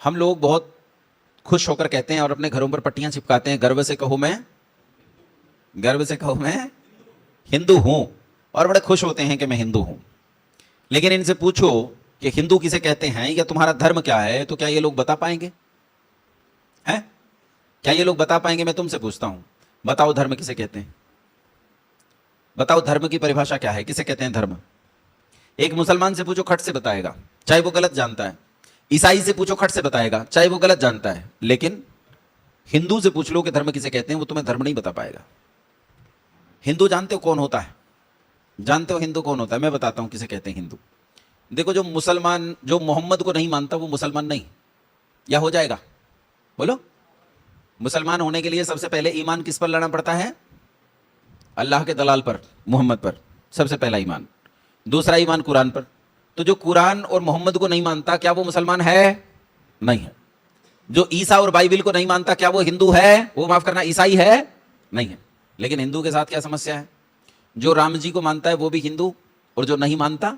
हम लोग बहुत खुश होकर कहते हैं और अपने घरों पर पट्टियां चिपकाते हैं, गर्व से कहो मैं हिंदू हूं, और बड़े खुश होते हैं कि मैं हिंदू हूं। लेकिन इनसे पूछो कि हिंदू किसे कहते हैं या तुम्हारा धर्म क्या है, तो क्या ये लोग बता पाएंगे? हैं? क्या ये लोग बता पाएंगे? मैं तुमसे पूछता हूं, बताओ धर्म किसे कहते हैं? बताओ धर्म की परिभाषा क्या है, किसे कहते हैं धर्म? एक मुसलमान से पूछो, खट से बताएगा, चाहे वो गलत जानता है। ईसाई से पूछो, खट से बताएगा, चाहे वो गलत जानता है। लेकिन हिंदू से पूछ लो कि धर्म किसे कहते हैं, वो तुम्हें धर्म नहीं बता पाएगा। हिंदू जानते हो कौन होता है? जानते हो हिंदू कौन होता है? मैं बताता हूं किसे कहते हैं हिंदू। देखो, जो मुसलमान, जो मोहम्मद को नहीं मानता वो मुसलमान नहीं, या हो जाएगा? बोलो। मुसलमान होने के लिए सबसे पहले ईमान किस पर लाना पड़ता है? अल्लाह के दलाल पर, मोहम्मद पर, सबसे पहला ईमान। दूसरा ईमान कुरान पर। तो जो कुरान और मोहम्मद को नहीं मानता, क्या वो मुसलमान है? नहीं है। जो ईसा और बाइबिल को नहीं मानता, क्या वो हिंदू है? वो माफ करना, ईसाई है? नहीं है। लेकिन हिंदू के साथ क्या समस्या है? जो राम जी को मानता है वो भी हिंदू, और जो नहीं मानता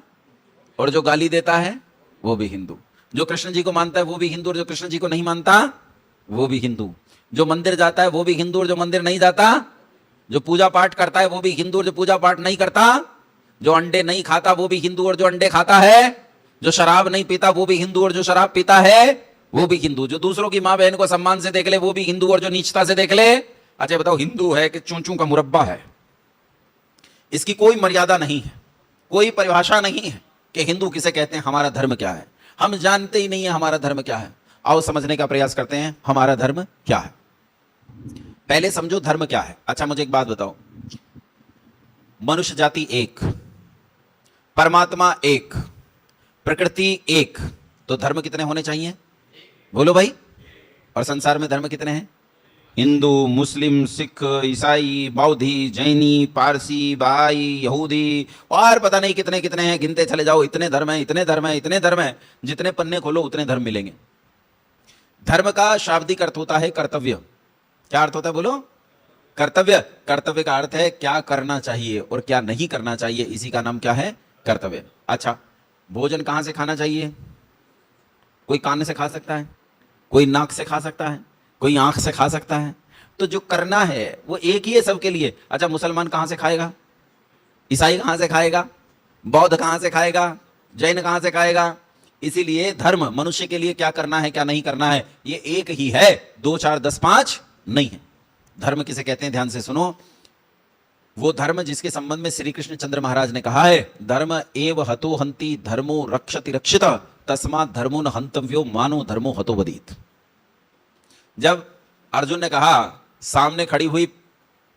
और जो गाली देता है वो भी हिंदू। जो कृष्ण जी को मानता है वो भी हिंदू, और जो कृष्ण जी को नहीं मानता वो भी हिंदू। जो मंदिर जाता है वो भी हिंदू, और जो मंदिर नहीं जाता, जो पूजा पाठ करता है वो भी हिंदू, और जो पूजा पाठ नहीं करता, जो अंडे नहीं खाता वो भी हिंदू, और जो अंडे खाता है, जो शराब नहीं पीता वो भी हिंदू, और जो शराब पीता है वो भी हिंदू। जो दूसरों की मां बहन को सम्मान से देख ले वो भी हिंदू, और जो नीचता से देख ले। अच्छा बताओ, हिंदू है कि चूंचू का मुरब्बा है? इसकी कोई मर्यादा नहीं है, कोई परिभाषा नहीं है कि हिंदू किसे कहते हैं, हमारा धर्म क्या है। हम जानते ही नहीं है हमारा धर्म क्या है। आओ समझने का प्रयास करते हैं, हमारा धर्म क्या है। पहले समझो धर्म क्या है। अच्छा मुझे एक बात बताओ, मनुष्य जाति एक, परमात्मा एक, प्रकृति एक, तो धर्म कितने होने चाहिए? बोलो भाई। और संसार में धर्म कितने हैं? हिंदू, मुस्लिम, सिख, ईसाई, बौद्धि, जैनी, पारसी, बहाई, यहूदी, और पता नहीं कितने कितने हैं, गिनते चले जाओ। इतने धर्म हैं, इतने धर्म हैं, इतने धर्म हैं, जितने पन्ने खोलो उतने धर्म मिलेंगे। धर्म का शाब्दिक अर्थ होता है कर्तव्य। क्या अर्थ होता है बोलो? कर्तव्य। कर्तव्य का अर्थ है क्या करना चाहिए और क्या नहीं करना चाहिए, इसी का नाम क्या है? कर्तव्य। अच्छा, भोजन कहां से खाना चाहिए? कोई कान से खा सकता है, कोई नाक से खा सकता है, कोई आंख से खा सकता है। तो जो करना है वो एक ही है सबके लिए। अच्छा, मुसलमान कहां से खाएगा? ईसाई कहां से खाएगा? बौद्ध कहां से खाएगा? जैन कहां से खाएगा? इसीलिए धर्म मनुष्य के लिए क्या करना है क्या नहीं करना है ये एक ही है, 2 4 10 5 नहीं है। धर्म किसे कहते हैं? ध्यान से सुनो। वो धर्म जिसके संबंध में श्री कृष्ण चंद्र महाराज ने कहा है, धर्म एव हतो हंति धर्मो रक्षति रक्षित तस्मात् धर्मो न हंतव्यो मानो धर्मो हतो वदीत। जब अर्जुन ने कहा, सामने खड़ी हुई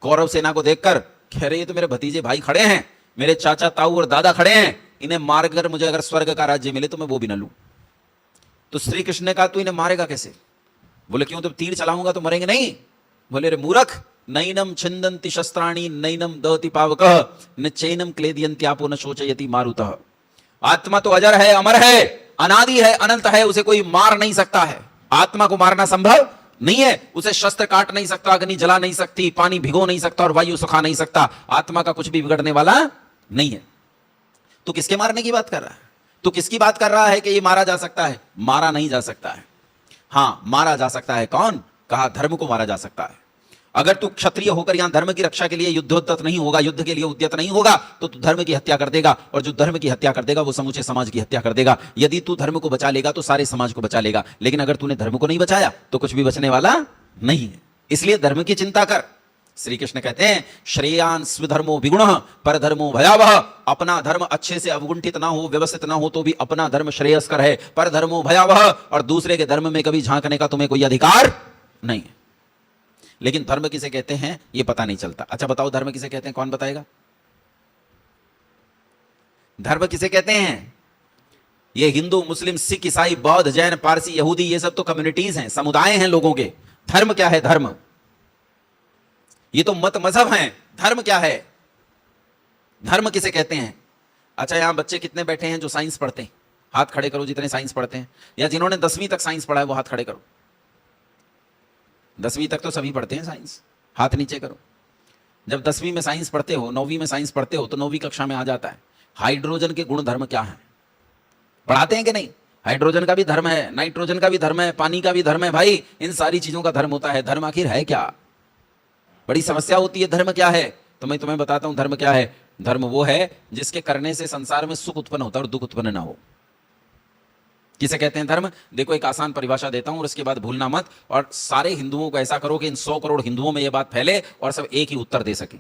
कौरव सेना को देखकर, कह रहे ये तो मेरे भतीजे भाई खड़े हैं, मेरे चाचा ताऊ और दादा खड़े हैं, इन्हें मारकर मुझे अगर स्वर्ग का राज्य मिले तो मैं वो भी न लूं। तो श्री कृष्ण ने कहा, तू इन्हें मारेगा कैसे? बोले क्यों? तो तीर चलाऊंगा तो मरेंगे नहीं। बोले रे मूर्ख, नैनम छिंदन्ति शस्त्राणि नैनम दहति पावकः न चैनम क्लेदयन्त्यापो न शोचयति मारुतः। आत्मा तो अजर है, अमर है, अनादि है, अनंत है, उसे कोई मार नहीं सकता है। आत्मा को मारना संभव नहीं है। उसे शस्त्र काट नहीं सकता, अग्नि जला नहीं सकती, पानी भिगो नहीं सकता और वायु सुखा नहीं सकता। आत्मा का कुछ भी बिगड़ने वाला नहीं है। तो किसके मारने की बात कर रहा है? तो किसकी बात कर रहा है कि ये मारा जा सकता है? मारा नहीं जा सकता है। हां, मारा जा सकता है। कौन? कहा धर्म को मारा जा सकता है। अगर तू क्षत्रिय होकर यहां धर्म की रक्षा के लिए युद्धोद्यत नहीं होगा, युद्ध के लिए उद्यत नहीं होगा, तो तू धर्म की हत्या कर देगा, और जो धर्म की हत्या कर देगा वो समूचे समाज की हत्या कर देगा। यदि तू धर्म को बचा लेगा तो सारे समाज को बचा लेगा, लेकिन अगर तूने धर्म को नहीं बचाया तो कुछ भी बचने वाला नहीं है। इसलिए धर्म की चिंता कर। श्री कृष्ण कहते हैं, श्रेयान स्वधर्मो विगुणः परधर्मो भयावह। अपना धर्म अच्छे से अवगुंठित ना हो, व्यवस्थित ना हो तो भी अपना धर्म श्रेयस्कर है, परधर्मो भयावह। और दूसरे के धर्म में कभी झांकने का तुम्हें कोई अधिकार नहीं है। लेकिन धर्म किसे कहते हैं ये पता नहीं चलता। अच्छा बताओ, धर्म किसे कहते हैं? कौन बताएगा? धर्म किसे कहते हैं? ये हिंदू, मुस्लिम, सिख, ईसाई, बौद्ध, जैन, पारसी, यहूदी, ये सब तो कम्युनिटीज हैं, समुदाय हैं लोगों के। धर्म क्या है? धर्म ये तो मत मजहब हैं। धर्म क्या है? धर्म किसे कहते हैं? अच्छा, यहां बच्चे कितने बैठे हैं जो साइंस पढ़ते हैं? हाथ खड़े करो जितने साइंस पढ़ते हैं, या जिन्होंने 10वीं तक साइंस पढ़ा है वो हाथ खड़े करो। 10वीं तक तो सभी पढ़ते हैं साइंस, हाथ नीचे करो। जब 10वीं में साइंस पढ़ते हो, 9वीं में साइंस पढ़ते हो, तो 9वीं कक्षा में आ जाता है हाइड्रोजन के गुण धर्म क्या है, पढ़ाते हैं कि नहीं? हाइड्रोजन का भी धर्म है, नाइट्रोजन का भी धर्म है, पानी का भी धर्म है। भाई इन सारी चीजों का धर्म होता है। धर्म आखिर है क्या? बड़ी समस्या होती है धर्म क्या है। तो मैं तुम्हें बताता हूं धर्म क्या है। धर्म वो है जिसके करने से संसार में सुख उत्पन्न होता है और दुख उत्पन्न ना हो। किसे कहते हैं धर्म? देखो एक आसान परिभाषा देता हूं और इसके बाद भूलना मत, और सारे हिंदुओं को ऐसा करो कि इन 100 करोड़ हिंदुओं में यह बात फैले और सब एक ही उत्तर दे सके।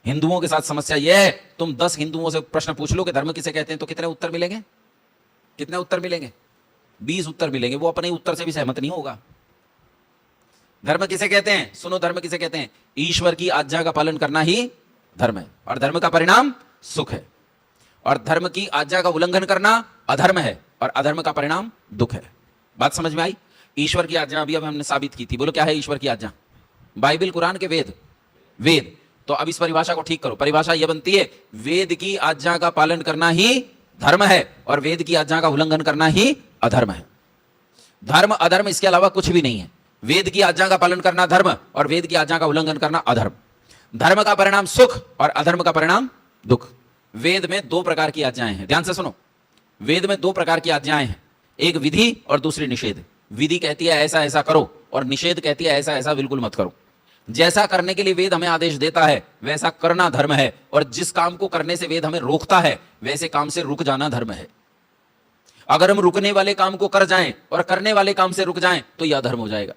हिंदुओं के साथ समस्या यह है, तुम 10 हिंदुओं से प्रश्न पूछ लो कि धर्म किसे कहते हैं, तो कितने उत्तर मिलेंगे? कितने उत्तर मिलेंगे? 20 उत्तर मिलेंगे। वो अपने उत्तर से भी सहमत नहीं होगा। धर्म किसे कहते हैं? सुनो, धर्म किसे कहते हैं? ईश्वर की आज्ञा का पालन करना ही धर्म है, और धर्म का परिणाम सुख है। और धर्म की आज्ञा का उल्लंघन करना अधर्म है, और अधर्म का परिणाम दुख है। बात समझ में आई? ईश्वर की आज्ञा अभी हमने साबित की थी। बोलो क्या है ईश्वर की आज्ञा? बाइबल, कुरान के वेद? वेद। तो अब इस परिभाषा को ठीक करो। परिभाषा यह बनती है, वेद की आज्ञा का पालन करना ही धर्म है, और वेद की आज्ञा का उल्लंघन करना ही अधर्म है। धर्म अधर्म इसके अलावा कुछ भी नहीं है। वेद की आज्ञा का पालन करना धर्म, और वेद की आज्ञा का उल्लंघन करना अधर्म। धर्म का परिणाम सुख और अधर्म का परिणाम दुख। वेद में 2 प्रकार की आज्ञाएं हैं, ध्यान से सुनो। वेद में 2 प्रकार की आज्ञाएं हैं, एक विधि और दूसरी निषेध। विधि कहती है ऐसा ऐसा करो, और निषेध कहती है ऐसा ऐसा बिल्कुल मत करो। जैसा करने के लिए वेद हमें आदेश देता है वैसा करना धर्म है, और जिस काम को करने से वेद हमें रोकता है वैसे काम से रुक जाना धर्म है। अगर हम रुकने वाले काम को कर जाएं और करने वाले काम से रुक जाएं तो यह अधर्म हो जाएगा।